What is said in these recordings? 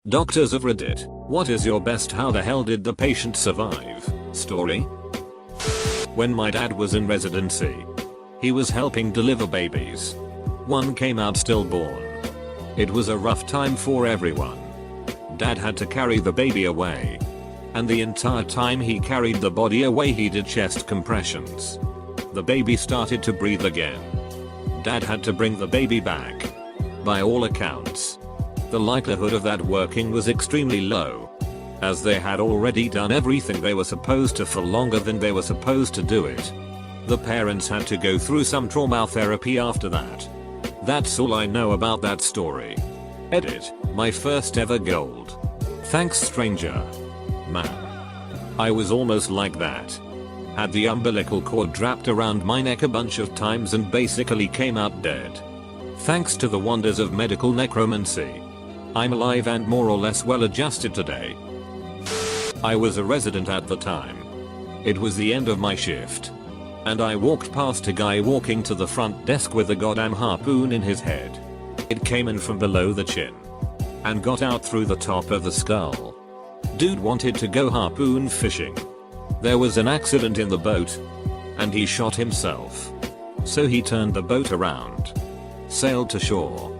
Doctors of Reddit, what is your best how the hell did the patient survive story? When my dad was in residency, he was helping deliver babies. One came out stillborn. It was a rough time for everyone. Dad had to carry the baby away. And the entire time he carried the body away he did chest compressions. The baby started to breathe again. Dad had to bring the baby back. By all accounts, the likelihood of that working was extremely low, as they had already done everything they were supposed to for longer than they were supposed to do it. The parents had to go through some trauma therapy after that. That's all I know about that story. Edit, my first ever gold. Thanks stranger. Man. I was almost like that. Had the umbilical cord wrapped around my neck a bunch of times and basically came out dead. Thanks to the wonders of medical necromancy, I'm alive and more or less well adjusted today. I was a resident at the time. It was the end of my shift. And I walked past a guy walking to the front desk with a goddamn harpoon in his head. It came in from below the chin. And got out through the top of the skull. Dude wanted to go harpoon fishing. There was an accident in the boat. And he shot himself. So he turned the boat around. Sailed to shore.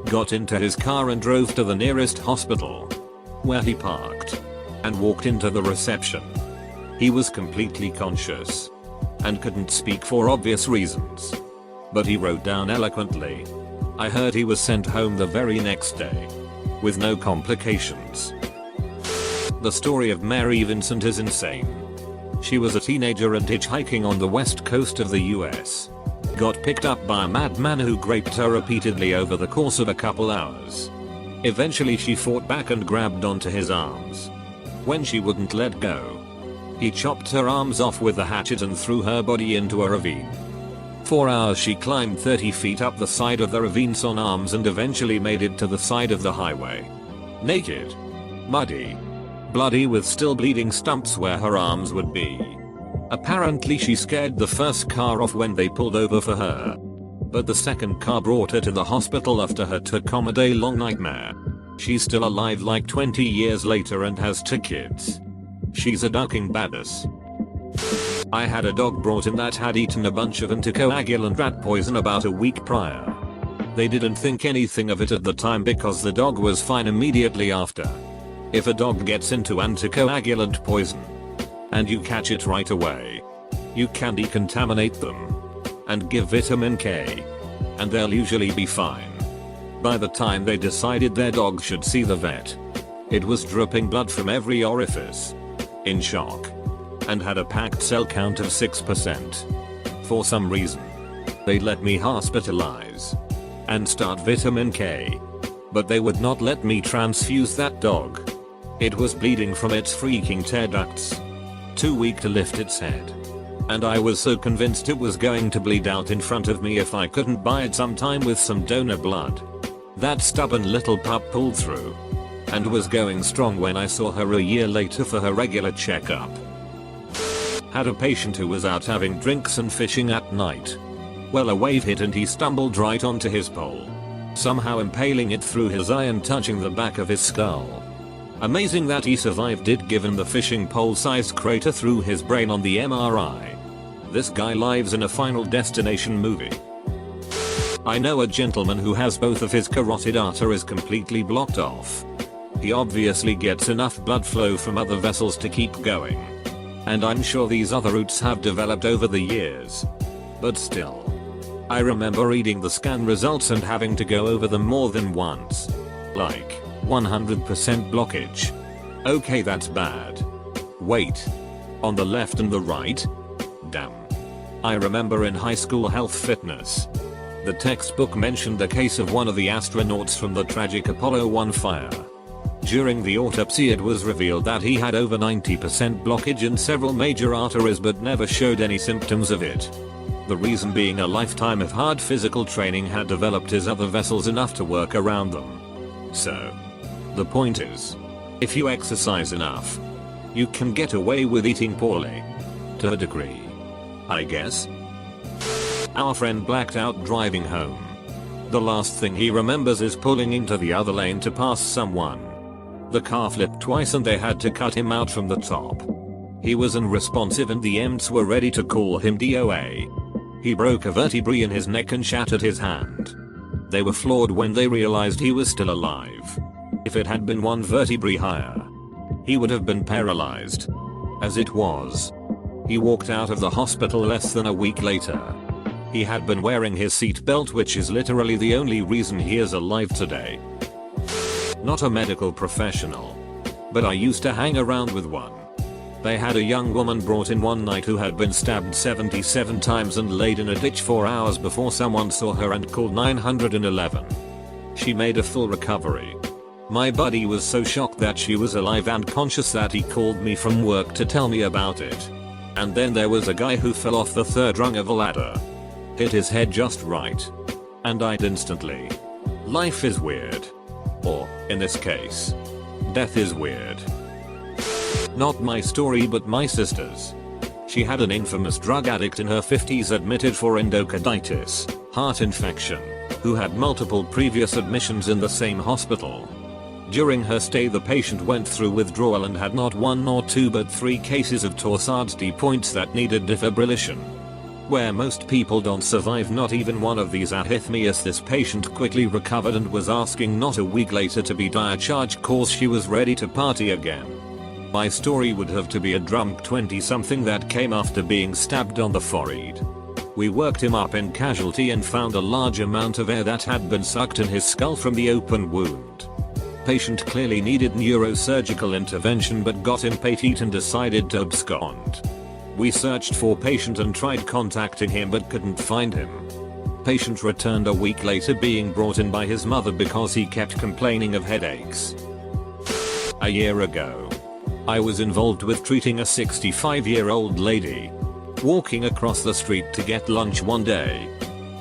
Got into his car and drove to the nearest hospital. Where he parked. And walked into the reception. He was completely conscious. And couldn't speak for obvious reasons. But he wrote down eloquently. I heard he was sent home the very next day. With no complications. The story of Mary Vincent is insane. She was a teenager and hitchhiking on the west coast of the US. Got picked up by a madman who raped her repeatedly over the course of a couple hours. Eventually she fought back and grabbed onto his arms. When she wouldn't let go, he chopped her arms off with a hatchet and threw her body into a ravine. For hours she climbed 30 feet up the side of the ravine on arms and eventually made it to the side of the highway. Naked. Muddy. Bloody with still bleeding stumps where her arms would be. Apparently she scared the first car off when they pulled over for her. But the second car brought her to the hospital after her took a day-long nightmare. She's still alive like 20 years later and has 2 kids. She's a ducking badass. I had a dog brought in that had eaten a bunch of anticoagulant rat poison about a week prior. They didn't think anything of it at the time because the dog was fine immediately after. If a dog gets into anticoagulant poison, and you catch it right away, you can decontaminate them and give vitamin K, and they'll usually be fine. By the time they decided their dog should see the vet, it was dripping blood from every orifice, in shock, and had a packed cell count of 6%. For some reason, they let me hospitalize and start vitamin K, but they would not let me transfuse that dog. It was bleeding from its freaking tear ducts. Too weak to lift its head. And I was so convinced it was going to bleed out in front of me if I couldn't buy it sometime with some donor blood. That stubborn little pup pulled through. And was going strong when I saw her a year later for her regular checkup. Had a patient who was out having drinks and fishing at night. Well, a wave hit and he stumbled right onto his pole. Somehow impaling it through his eye and touching the back of his skull. Amazing that he survived it given the fishing pole-sized crater through his brain on the MRI. This guy lives in a Final Destination movie. I know a gentleman who has both of his carotid arteries completely blocked off. He obviously gets enough blood flow from other vessels to keep going. And I'm sure these other routes have developed over the years. But still. I remember reading the scan results and having to go over them more than once. Like, 100% blockage. Okay, that's bad. Wait. On the left and the right? Damn. I remember in high school health fitness. The textbook mentioned the case of one of the astronauts from the tragic Apollo 1 fire. During the autopsy it was revealed that he had over 90% blockage in several major arteries but never showed any symptoms of it. The reason being a lifetime of hard physical training had developed his other vessels enough to work around them. So, the point is, if you exercise enough, you can get away with eating poorly. To a degree, I guess. Our friend blacked out driving home. The last thing he remembers is pulling into the other lane to pass someone. The car flipped twice and they had to cut him out from the top. He was unresponsive and the EMTs were ready to call him DOA. He broke a vertebrae in his neck and shattered his hand. They were floored when they realized he was still alive. If it had been one vertebrae higher, he would have been paralyzed. As it was, he walked out of the hospital less than a week later. He had been wearing his seatbelt, which is literally the only reason he is alive today. Not a medical professional, but I used to hang around with one. They had a young woman brought in one night who had been stabbed 77 times and laid in a ditch 4 hours before someone saw her and called 911. She made a full recovery. My buddy was so shocked that she was alive and conscious that he called me from work to tell me about it. And then there was a guy who fell off the 3rd rung of a ladder. Hit his head just right. And died instantly. Life is weird. Or, in this case, death is weird. Not my story but my sister's. She had an infamous drug addict in her 50s admitted for endocarditis, heart infection, who had multiple previous admissions in the same hospital. During her stay the patient went through withdrawal and had not 1 or 2 but 3 cases of torsades de points that needed defibrillation. Where most people don't survive not even one of these arrhythmias, this patient quickly recovered and was asking not a week later to be discharged cause she was ready to party again. My story would have to be a drunk 20-something that came after being stabbed on the forehead. We worked him up in casualty and found a large amount of air that had been sucked in his skull from the open wound. Patient clearly needed neurosurgical intervention but got impatient and decided to abscond. We searched for patient and tried contacting him but couldn't find him. Patient returned a week later being brought in by his mother because he kept complaining of headaches. A year ago, I was involved with treating a 65-year-old lady. Walking across the street to get lunch one day,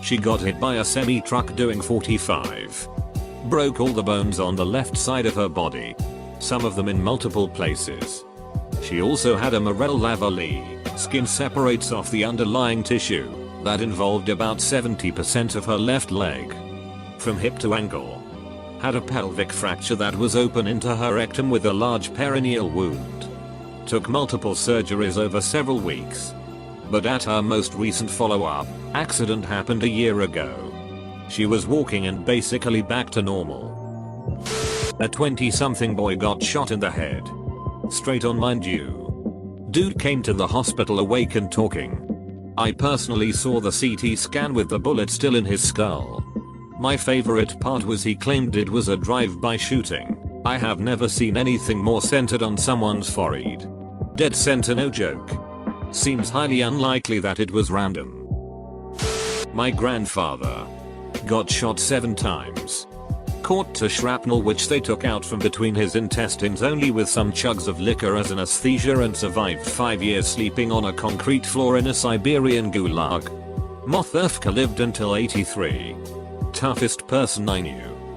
she got hit by a semi-truck doing 45. Broke all the bones on the left side of her body, some of them in multiple places. She also had a Morel lavalier, skin separates off the underlying tissue, that involved about 70% of her left leg. From hip to ankle. Had a pelvic fracture that was open into her rectum with a large perineal wound. Took multiple surgeries over several weeks. But at her most recent follow-up, accident happened a year ago. She was walking and basically back to normal. A 20-something boy got shot in the head. Straight on, mind you. Dude came to the hospital awake and talking. I personally saw the CT scan with the bullet still in his skull. My favorite part was he claimed it was a drive-by shooting. I have never seen anything more centered on someone's forehead. Dead center, no joke. Seems highly unlikely that it was random. My grandfather got shot 7 times. Caught to shrapnel which they took out from between his intestines only with some chugs of liquor as anesthesia and survived 5 years sleeping on a concrete floor in a Siberian gulag. Mothurfka lived until 83. Toughest person I knew.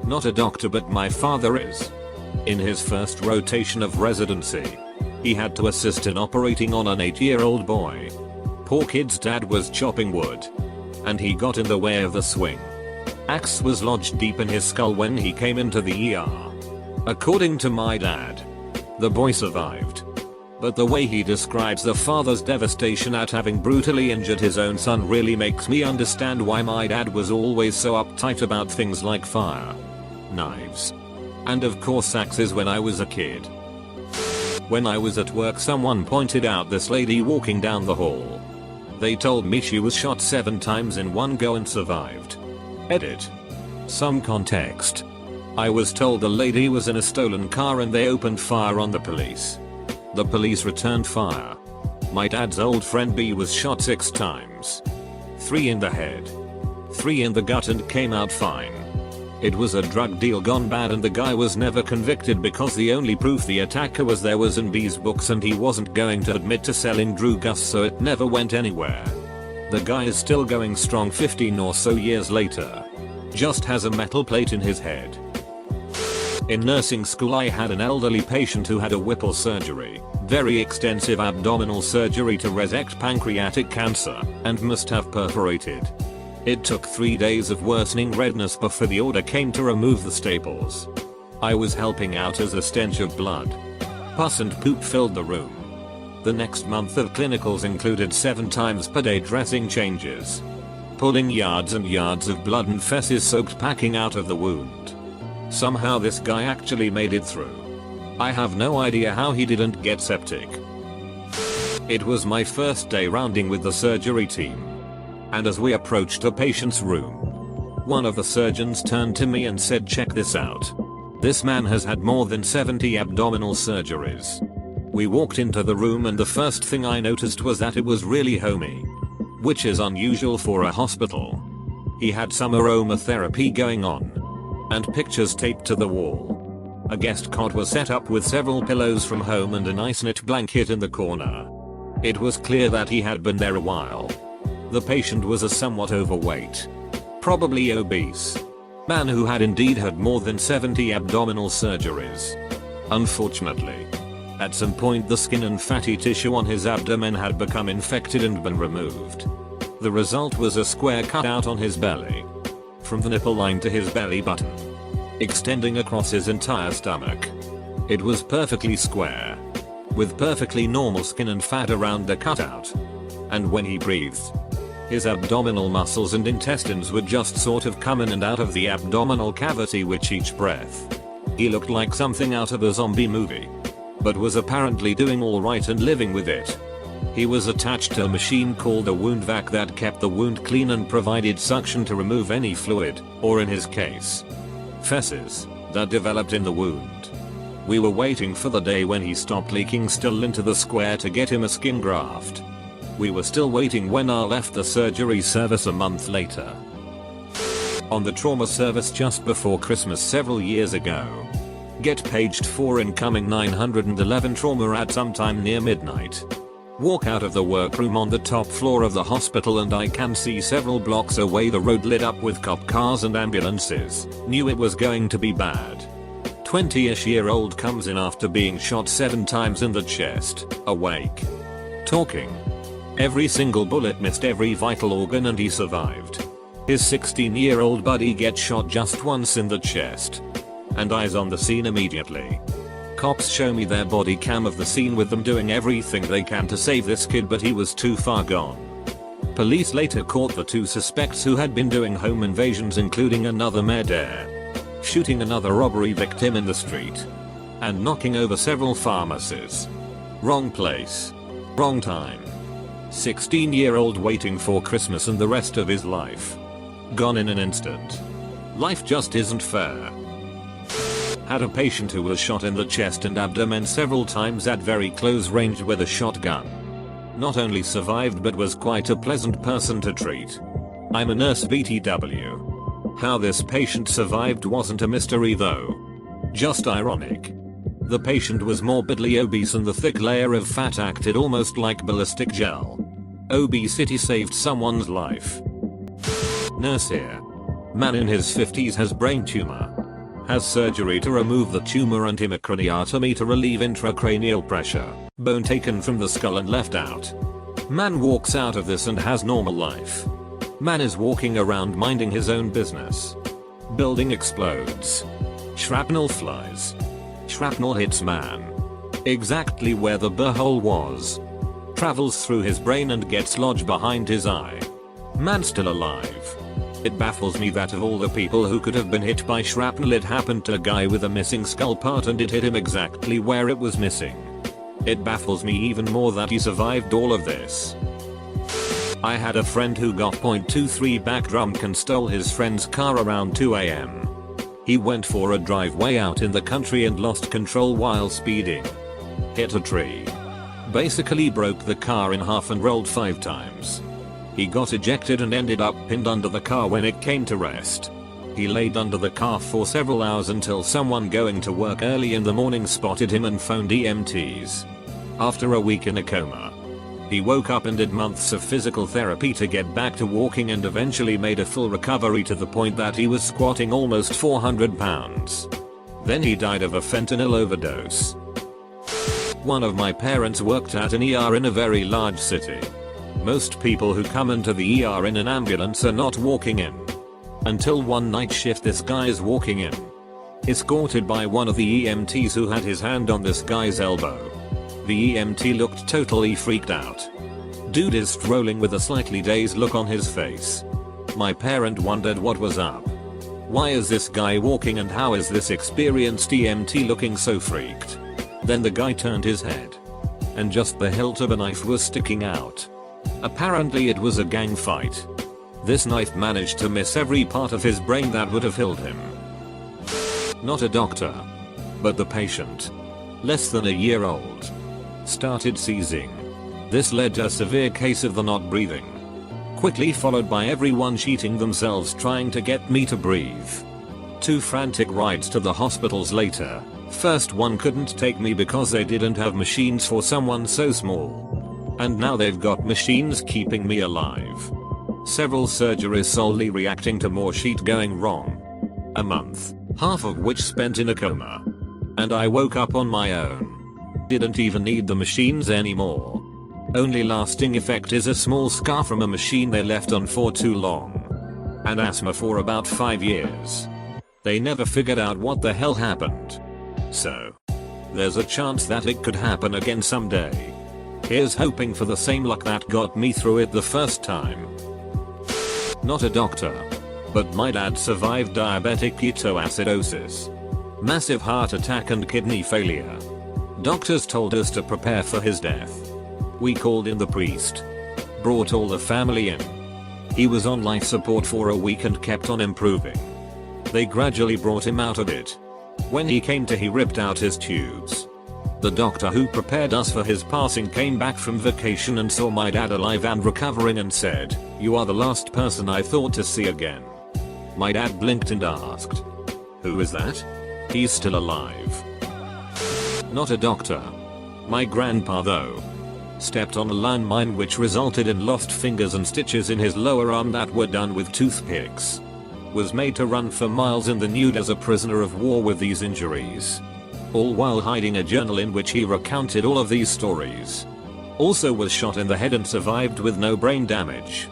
Not a doctor but my father is. In his first rotation of residency, he had to assist in operating on an 8-year-old boy. Poor kid's dad was chopping wood, and he got in the way of the swing. Axe was lodged deep in his skull when he came into the ER. According to my dad, the boy survived. But the way he describes the father's devastation at having brutally injured his own son really makes me understand why my dad was always so uptight about things like fire, knives, and of course axes when I was a kid. When I was at work someone pointed out this lady walking down the hall. They told me she was shot 7 times in one go and survived. Edit. Some context. I was told the lady was in a stolen car and they opened fire on the police. The police returned fire. My dad's old friend B was shot 6 times. 3 in the head. 3 in the gut and came out fine. It was a drug deal gone bad and the guy was never convicted because the only proof the attacker was there was in B's books and he wasn't going to admit to selling drugs, so it never went anywhere. The guy is still going strong 15 or so years later. Just has a metal plate in his head. In nursing school I had an elderly patient who had a Whipple surgery, very extensive abdominal surgery to resect pancreatic cancer, and must have perforated. It took 3 days of worsening redness before the order came to remove the staples. I was helping out as a stench of blood, pus and poop filled the room. The next month of clinicals included 7 times per day dressing changes, pulling yards and yards of blood and feces soaked packing out of the wound. Somehow this guy actually made it through. I have no idea how he didn't get septic. It was my first day rounding with the surgery team, and as we approached the patient's room, one of the surgeons turned to me and said, "Check this out. This man has had more than 70 abdominal surgeries." We walked into the room and the first thing I noticed was that it was really homey, which is unusual for a hospital. He had some aromatherapy going on, and pictures taped to the wall. A guest cot was set up with several pillows from home and a nice knit blanket in the corner. It was clear that he had been there a while. The patient was a somewhat overweight, probably obese man who had indeed had more than 70 abdominal surgeries. Unfortunately, at some point the skin and fatty tissue on his abdomen had become infected and been removed. The result was a square cutout on his belly, from the nipple line to his belly button, extending across his entire stomach. It was perfectly square, with perfectly normal skin and fat around the cutout. And when he breathed, his abdominal muscles and intestines would just sort of come in and out of the abdominal cavity with each breath. He looked like something out of a zombie movie, but was apparently doing alright and living with it. He was attached to a machine called a wound vac that kept the wound clean and provided suction to remove any fluid, or in his case, feces, that developed in the wound. We were waiting for the day when he stopped leaking still into the square to get him a skin graft. We were still waiting when I left the surgery service a month later. On the trauma service just before Christmas several years ago. Get paged for incoming 911 trauma at sometime near midnight. Walk out of the workroom on the top floor of the hospital and I can see several blocks away the road lit up with cop cars and ambulances. Knew it was going to be bad. 20-ish-year-old comes in after being shot 7 times in the chest, awake, talking. Every single bullet missed every vital organ and he survived. His 16-year-old buddy gets shot just once in the chest, and eyes on the scene immediately. Cops show me their body cam of the scene with them doing everything they can to save this kid, but he was too far gone. Police later caught the 2 suspects who had been doing home invasions, including another murder, shooting another robbery victim in the street, and knocking over several pharmacies. Wrong place, wrong time. 16-year-old waiting for Christmas and the rest of his life gone in an instant. Life just isn't fair. Had a patient who was shot in the chest and abdomen several times at very close range with a shotgun. Not only survived but was quite a pleasant person to treat. I'm a nurse BTW. How this patient survived wasn't a mystery though. Just ironic. The patient was morbidly obese and the thick layer of fat acted almost like ballistic gel. Obesity saved someone's life. Nurse here. Man in his 50s has brain tumor. Has surgery to remove the tumor and hemocraniectomy to relieve intracranial pressure. Bone taken from the skull and left out. Man walks out of this and has normal life. Man is walking around minding his own business. Building explodes. Shrapnel flies. Shrapnel hits man exactly where the burr hole was. Travels through his brain and gets lodged behind his eye. Man still alive. It baffles me that of all the people who could have been hit by shrapnel, it happened to a guy with a missing skull part and it hit him exactly where it was missing. It baffles me even more that he survived all of this. I had a friend who got .23 back drunk and stole his friend's car around 2 AM. He went for a driveway out in the country and lost control while speeding. Hit a tree. Basically broke the car in half and rolled 5 times. He got ejected and ended up pinned under the car when it came to rest. He laid under the car for several hours until someone going to work early in the morning spotted him and phoned EMTs. After a week in a coma, he woke up and did months of physical therapy to get back to walking and eventually made a full recovery to the point that he was squatting almost 400 pounds. Then he died of a fentanyl overdose. One of my parents worked at an ER in a very large city. Most people who come into the ER in an ambulance are not walking in. Until one night shift this guy is walking in. escorted by one of the EMTs who had his hand on this guy's elbow. The EMT looked totally freaked out. Dude is strolling with a slightly dazed look on his face. My parent wondered what was up. Why is this guy walking and how is this experienced EMT looking so freaked? Then the guy turned his head. And just the hilt of a knife was sticking out. Apparently it was a gang fight. This knife managed to miss every part of his brain that would have killed him. Not a doctor, but the patient, less than a year old, started seizing. This led to a severe case of the not breathing, quickly followed by everyone cheating themselves trying to get me to breathe. 2 frantic rides to the hospitals later. First one couldn't take me because they didn't have machines for someone so small. And now they've got machines keeping me alive. Several surgeries solely reacting to more shit going wrong. A month, half of which spent in a coma. And I woke up on my own. Didn't even need the machines anymore. Only lasting effect is a small scar from a machine they left on for too long. And asthma for about 5 years. They never figured out what the hell happened. So, there's a chance that it could happen again someday. Here's hoping for the same luck that got me through it the first time. Not a doctor, but my dad survived diabetic ketoacidosis, massive heart attack and kidney failure. Doctors told us to prepare for his death. We called in the priest, brought all the family in. He was on life support for a week and kept on improving. They gradually brought him out of it. When he came to, he ripped out his tubes. The doctor who prepared us for his passing came back from vacation and saw my dad alive and recovering and said, "You are the last person I thought to see again." My dad blinked and asked, "Who is that?" "He's still alive." Not a doctor. My grandpa though, stepped on a landmine which resulted in lost fingers and stitches in his lower arm that were done with toothpicks. Was made to run for miles in the nude as a prisoner of war with these injuries. All while hiding a journal in which he recounted all of these stories. Also was shot in the head and survived with no brain damage.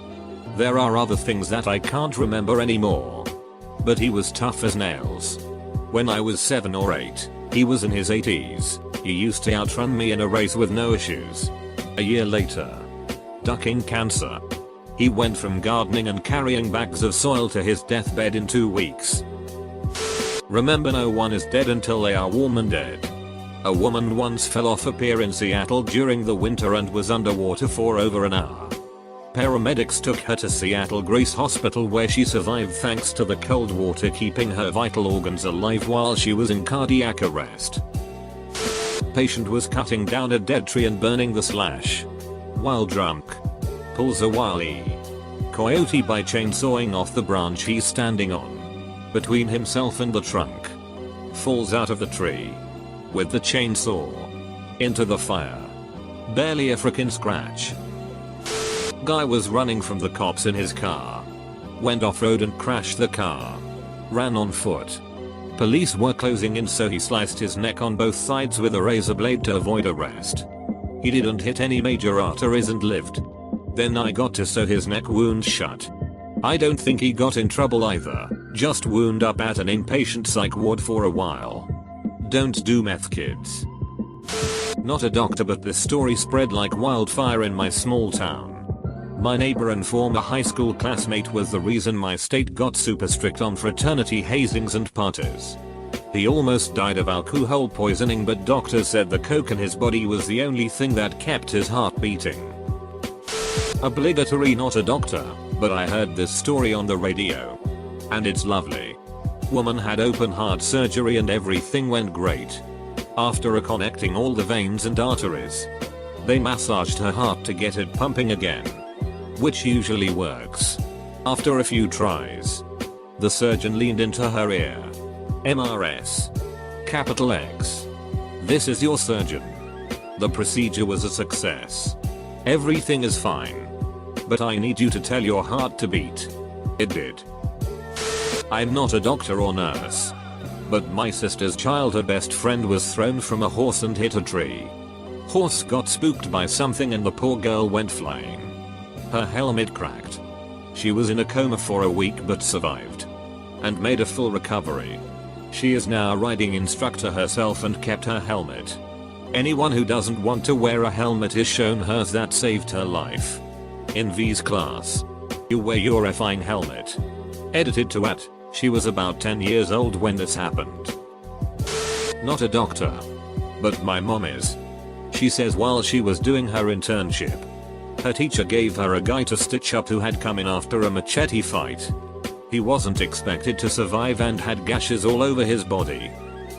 There are other things that I can't remember anymore. But he was tough as nails. When I was 7 or 8, he was in his 80s. He used to outrun me in a race with no issues. A year later, ducking cancer, he went from gardening and carrying bags of soil to his deathbed in 2 weeks. Remember, no one is dead until they are warm and dead. A woman once fell off a pier in Seattle during the winter and was underwater for over an hour. Paramedics took her to Seattle Grace Hospital where she survived thanks to the cold water keeping her vital organs alive while she was in cardiac arrest. Patient was cutting down a dead tree and burning the slash. While drunk. Pulls a wily coyote by chainsawing off the branch he's standing on. Between himself and the trunk. Falls out of the tree. With the chainsaw. Into the fire. Barely a frickin' scratch. Guy was running from the cops in his car. Went off-road and crashed the car. Ran on foot. Police were closing in so he sliced his neck on both sides with a razor blade to avoid arrest. He didn't hit any major arteries and lived. Then I got to sew his neck wound shut. I don't think he got in trouble either, just wound up at an inpatient psych ward for a while. Don't do meth, kids. Not a doctor, but this story spread like wildfire in my small town. My neighbor and former high school classmate was the reason my state got super strict on fraternity hazings and parties. He almost died of alcohol poisoning, but doctors said the coke in his body was the only thing that kept his heart beating. Obligatory, not a doctor, but I heard this story on the radio. And it's lovely. Woman had open heart surgery and everything went great. After connecting all the veins and arteries, they massaged her heart to get it pumping again. Which usually works. After a few tries, the surgeon leaned into her ear. MRS. Capital X. This is your surgeon. The procedure was a success. Everything is fine. But I need you to tell your heart to beat. It did. I'm not a doctor or nurse. But my sister's childhood best friend was thrown from a horse and hit a tree. Horse got spooked by something and the poor girl went flying. Her helmet cracked. She was in a coma for a week but survived. And made a full recovery. She is now a riding instructor herself and kept her helmet. Anyone who doesn't want to wear a helmet is shown hers that saved her life. In V's class. You wear your effing helmet. Edited to at, she was about 10 years old when this happened. Not a doctor. But my mom is. She says while she was doing her internship, her teacher gave her a guy to stitch up who had come in after a machete fight. He wasn't expected to survive and had gashes all over his body,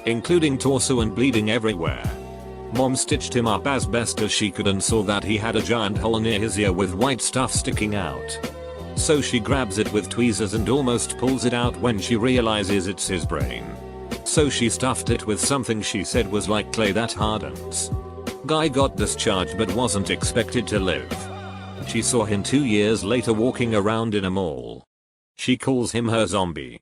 including torso and bleeding everywhere. Mom stitched him up as best as she could and saw that he had a giant hole near his ear with white stuff sticking out. So she grabs it with tweezers and almost pulls it out when she realizes it's his brain. So she stuffed it with something she said was like clay that hardens. Guy got discharged but wasn't expected to live. She saw him 2 years later walking around in a mall. She calls him her zombie.